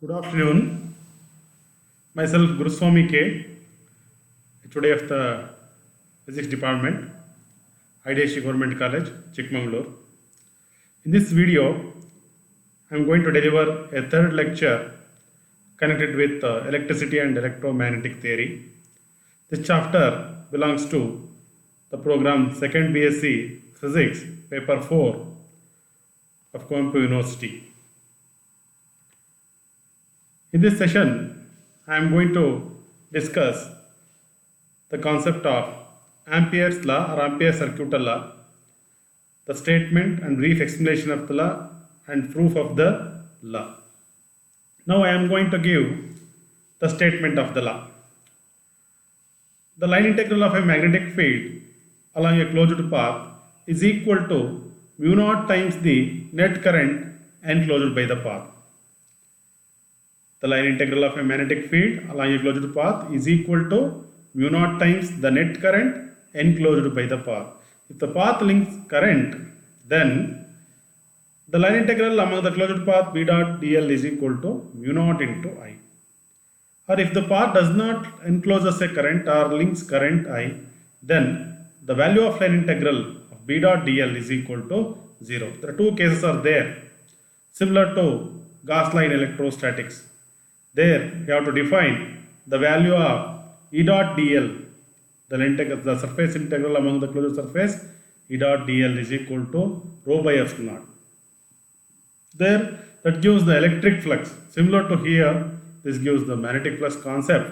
Good afternoon. Myself Guruswamy K, today of the Physics Department, IDSC Government College, Chikmagalur. In this video, I am going to deliver a third lecture connected with electricity and electromagnetic theory. This chapter belongs to the program 2nd BSc Physics, paper 4 of Kuvempu University. In this session, I am going to discuss the concept of Ampere's law or Ampere circuit law, the statement and brief explanation of the law and proof of the law. Now I am going to give the statement of the law. The line integral of a magnetic field along a closed path is equal to mu naught times the net current enclosed by the path. The line integral of a magnetic field along a closed path is equal to mu naught times the net current enclosed by the path. If the path links current, then the line integral among the closed path B dot dl is equal to mu naught into I. Or if the path does not encloses a current or links current I, then the value of line integral of B dot dl is equal to 0. There are two cases are there, similar to Gauss line electrostatics. There you have to define the value of E dot dl, the surface integral among the closed surface, E dot dl is equal to rho by epsilon naught. There that gives the electric flux. Similar to here, this gives the magnetic flux concept.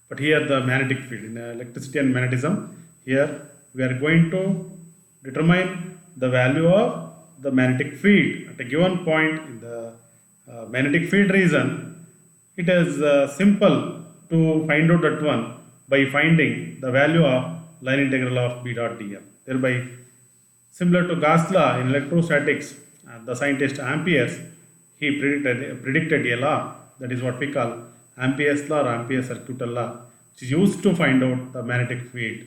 But here the magnetic field, in electricity and magnetism, here we are going to determine the value of the magnetic field at a given point in the magnetic field region. It is simple to find out that one by finding the value of line integral of B dot dl. Thereby, similar to Gauss law in electrostatics, the scientist Ampere's, he predicted a law, that is what we call Ampere's law or Ampere circuit law, which is used to find out the magnetic field.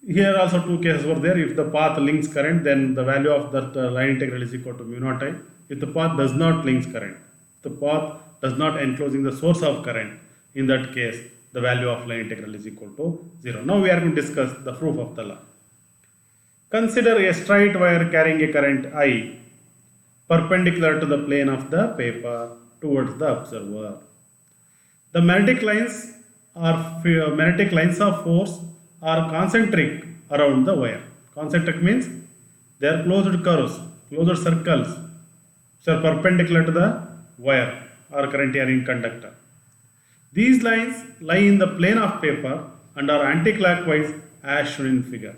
Here also two cases were there. If the path links current, then the value of that line integral is equal to mu naught I. If the path does not links current, the path does not enclosing the source of current, in that case the value of line integral is equal to 0. Now we are going to discuss the proof of the law. Consider a straight wire carrying a current I perpendicular to the plane of the paper towards the observer. The magnetic lines of force are concentric around the wire. Concentric means they are closed curves, closed circles, which are perpendicular to the wire or current carrying conductor. These lines lie in the plane of paper and are anti-clockwise as shown in figure.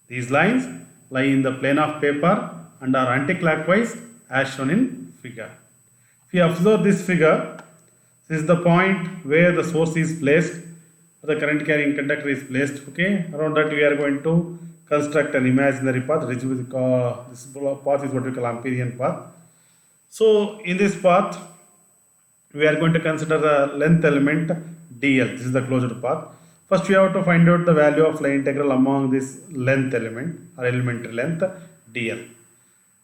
These lines lie in the plane of paper and are anti-clockwise as shown in figure. If you observe this figure, this is the point where the source is placed, the current carrying conductor is placed. Okay, around that we are going to construct an imaginary path. This path is what we call Amperian path. So in this path, we are going to consider the length element dl. This is the closed path. First we have to find out the value of line integral among this length element or elementary length dl.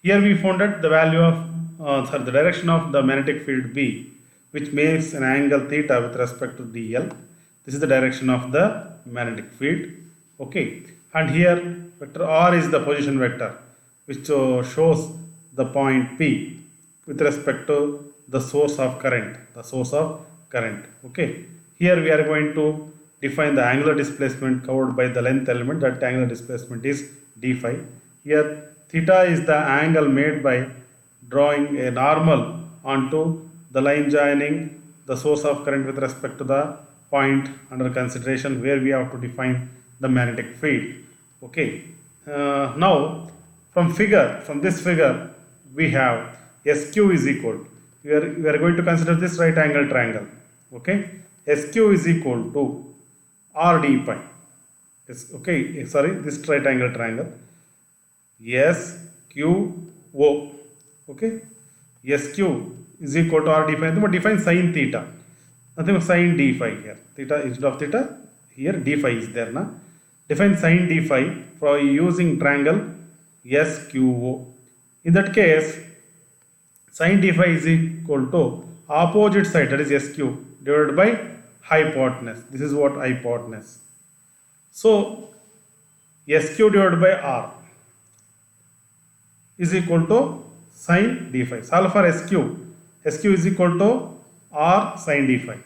Here we found out the value of the direction of the magnetic field B, which makes an angle theta with respect to dl. This is the direction of the magnetic field. Okay, and here vector r is the position vector, which shows the point P with respect to the source of current. Okay, here we are going to define the angular displacement covered by the length element. That angular displacement is d phi. Here theta is the angle made by drawing a normal onto the line joining the source of current with respect to the point under consideration, where we have to define the magnetic field. Okay, now from this figure we have SQ is equal to, we are going to consider this right angle triangle. Okay, SQ is equal to R d pi. Okay, sorry, this right angle triangle SQO. Okay, SQ is equal to R d phi. Define sin theta. Nothing but sin d phi here. Theta instead of theta, here d phi is there now. Define sin d phi for using triangle SQO. In that case, Sin d phi is equal to opposite side, that is s cube, divided by hypotenuse. This is what hypotenuse. So s cube divided by r is equal to sin d phi. Solve for s cube. S cube is equal to r sin d phi.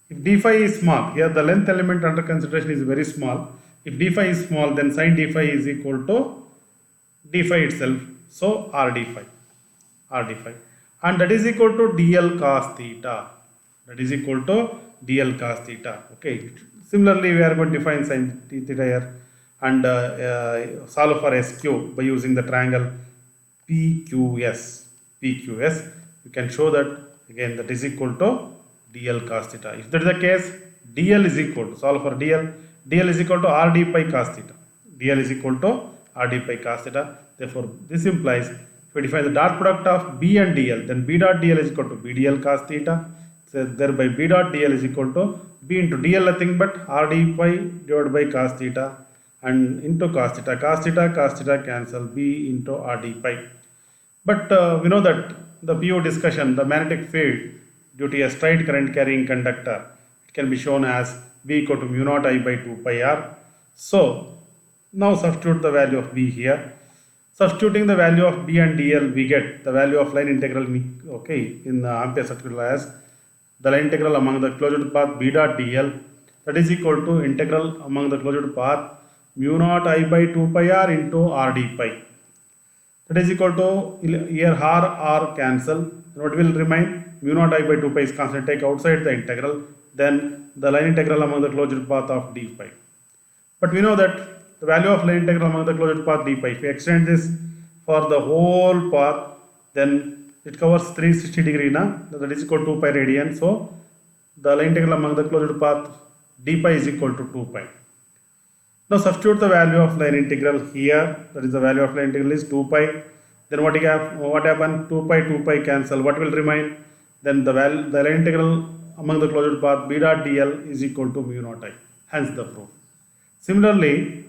If d phi is small, here the length element under consideration is very small. If d phi is small, then sin d phi is equal to d phi itself. So r d phi. R d phi. And that is equal to dl cos theta. That is equal to dl cos theta. Okay. Similarly, we are going to define sin theta here and solve for s cube by using the triangle PQS. PQS. You can show that again that is equal to dl cos theta. If that is the case, dl is equal to, solve for dl. dl is equal to r d pi cos theta. dl is equal to r d pi cos theta. Therefore, this implies if we define the dot product of b and dl, then b dot dl is equal to b dl cos theta. So thereby b dot dl is equal to b into dl nothing but r d pi divided by cos theta and into cos theta. Cos theta cancel, b into r d pi. But we know that the PO discussion, the magnetic field due to a straight current carrying conductor, it can be shown as B equal to mu naught I by 2 pi r. So now substitute the value of B here. Substituting the value of B and dl, we get the value of line integral, okay, in the Ampere circuit law as the line integral among the closed path B dot dl, that is equal to integral among the closed path mu naught I by 2 pi r into r d pi. That is equal to, here r cancel. What will remain? Mu naught I by 2 pi is constant. Take outside the integral. Then the line integral among the closed path of d pi. But we know that the value of line integral among the closed path d pi, if we extend this for the whole path, then it covers 360 degree, that is equal to 2 pi radian. So the line integral among the closed path d pi is equal to 2 pi. Now substitute the value of line integral here, that is the value of line integral is 2 pi. Then what happened? 2 pi cancel. What will remain? Then the line integral among the closed path b dot dl is equal to mu naught I. Hence the proof. Similarly,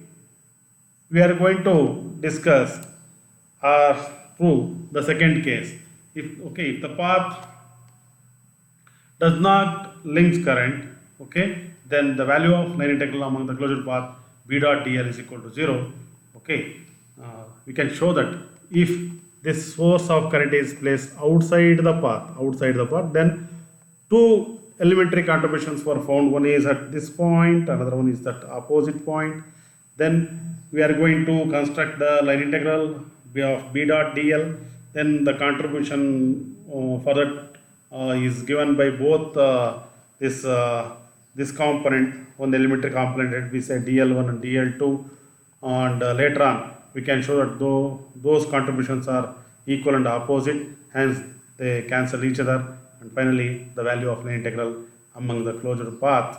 we are going to discuss or prove the second case. If the path does not links current, okay, then the value of line integral among the closed path b dot dl is equal to 0. Okay, we can show that if this source of current is placed outside the path, then two elementary contributions were found. One is at this point, another one is at opposite point. Then we are going to construct the line integral of b dot dl. Then the contribution for that is given by both this component, one elementary component, let we say dl1 and dl2, and later on we can show that those contributions are equal and opposite, hence they cancel each other, and finally the value of line integral among the closed path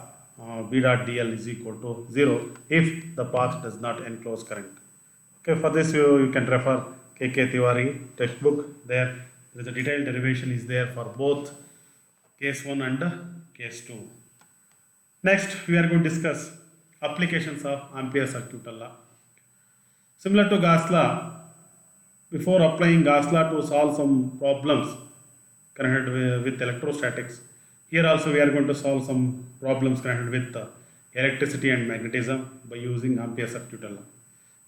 b dot dl is equal to 0 if the path does not enclose current. Okay, for this you can refer K.K. Tiwari textbook. There is a detailed derivation is there for both case 1 and case 2. Next, we are going to discuss applications of Ampere circuit law. Similar to Gauss law, before applying Gauss law to solve some problems connected with electrostatics, here also we are going to solve some problems connected with electricity and magnetism by using Ampere circuit law.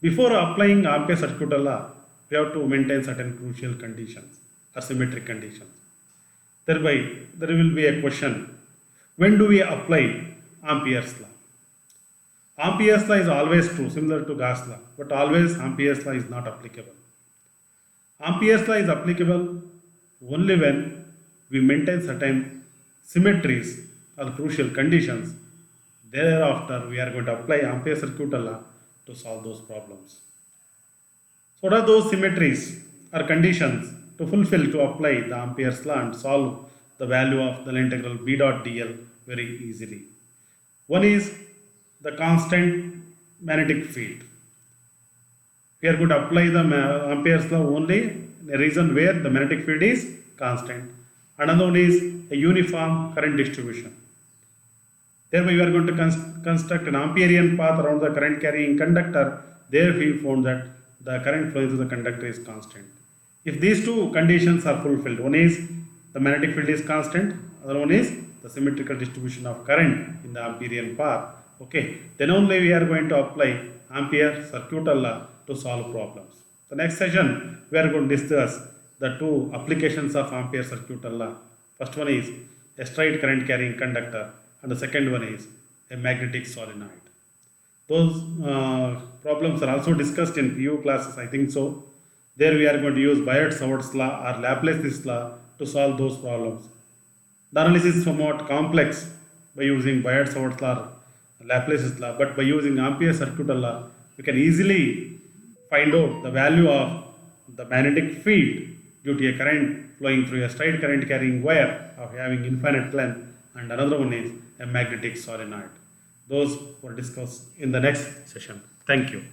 Before applying Ampere circuit law, we have to maintain certain crucial conditions or symmetric conditions. Thereby, there will be a question, when do we apply Ampere's law? Ampere's law is always true, similar to Gauss law, but always Ampere's law is not applicable. Ampere's law is applicable only when we maintain certain symmetries or crucial conditions. Thereafter, we are going to apply Ampere circuit law to solve those problems. So what are those symmetries or conditions to fulfill to apply the Ampere's law and solve the value of the line integral b dot dl very easily? One is the constant magnetic field. We are going to apply the Ampere's law only in a region where the magnetic field is constant. Another one is a uniform current distribution. Thereby we are going to construct an Amperian path around the current carrying conductor. There we found that the current flowing through the conductor is constant. If these two conditions are fulfilled, one is the magnetic field is constant, other one is the symmetrical distribution of current in the Amperian path. Okay, then only we are going to apply Ampere circuital law to solve problems. The next session we are going to discuss the two applications of Ampere circuital law. First one is a straight current carrying conductor, and the second one is a magnetic solenoid. Those problems are also discussed in PU classes, I think so. There we are going to use Biot-Savart's law or Laplace's law to solve those problems. The analysis is somewhat complex by using Biot-Savart's law or Laplace's law, but by using Ampere circuital law, we can easily find out the value of the magnetic field due to a current flowing through a straight current carrying wire of having infinite length, and another one is a magnetic solenoid. Those were discussed in the next session. Thank you.